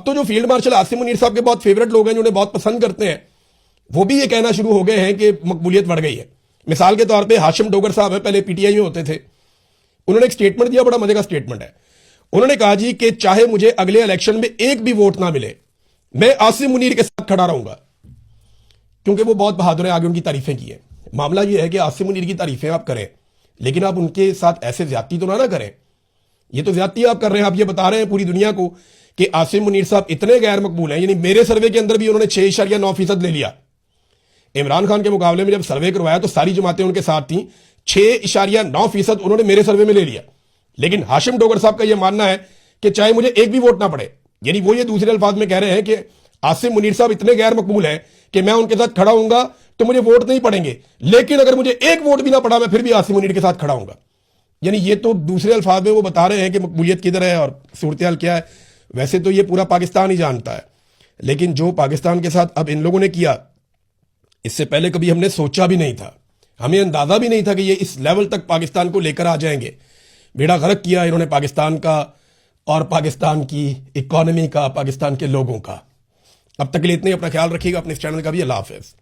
अब तो जो फील्ड मार्शल आसिम मुनीर साहब के बहुत फेवरेट लोग हैं, जो उन्हें बहुत पसंद करते हैं, वो भी ये कहना शुरू हो गए हैं कि मकबूलियत बढ़ गई है। मिसाल के तौर पे हाशिम डोगर साहब है, पहले पीटीआई में होते थे, उन्होंने एक स्टेटमेंट दिया, बड़ा मजे का स्टेटमेंट है। उन्होंने कहा जी कि चाहे मुझे अगले इलेक्शन में एक भी वोट ना मिले, मैं आसिम मुनीर के साथ खड़ा रहूंगा, क्योंकि वो बहुत बहादुर है। आगे उनकी तारीफें की है। मामला ये है कि आसिम मुनीर की तारीफें आप करें, लेकिन आप उनके साथ ऐसे ज्यादती तो ना करें। ये तो ज्यादती आप कर रहे हैं। आप ये बता रहे हैं पूरी दुनिया को कि आसिम मुनीर साहब इतने गैर मकबूल हैं, यानी मेरे सर्वे के अंदर भी उन्होंने 6.9% ले लिया। इमरान खान के मुकाबले में जब सर्वे करवाया तो सारी जमातें उनके साथ थी, 6.9% उन्होंने मेरे सर्वे में ले लिया। लेकिन हाशिम डोगर साहब का यह मानना है कि चाहे मुझे एक भी वोट ना पड़े, यानी वो ये दूसरे अल्फाज में कह रहे हैं कि आसिम मुनीर साहब इतने गैर मकबूल हैं कि मैं उनके साथ खड़ा हूंगा तो मुझे वोट नहीं पड़ेंगे, लेकिन अगर मुझे एक वोट भी ना पड़ा मैं फिर भी आसिम मुनीर के साथ खड़ा हूंगा। यानी ये तो दूसरे अल्फाज में वो बता रहे हैं कि मकबूलियत किधर है और सूरत क्या है। वैसे तो ये पूरा पाकिस्तान ही जानता है, लेकिन जो पाकिस्तान के साथ अब इन लोगों ने किया, इससे पहले कभी हमने सोचा भी नहीं था, हमें अंदाजा भी नहीं था कि ये इस लेवल तक पाकिस्तान को लेकर आ जाएंगे। बेड़ा गर्क किया इन्होंने पाकिस्तान का और पाकिस्तान की इकोनॉमी का, पाकिस्तान के लोगों का। अब तक के लिए इतने, अपना ख्याल रखिएगा, अपने इस चैनल का भी। अल्लाह हाफिज।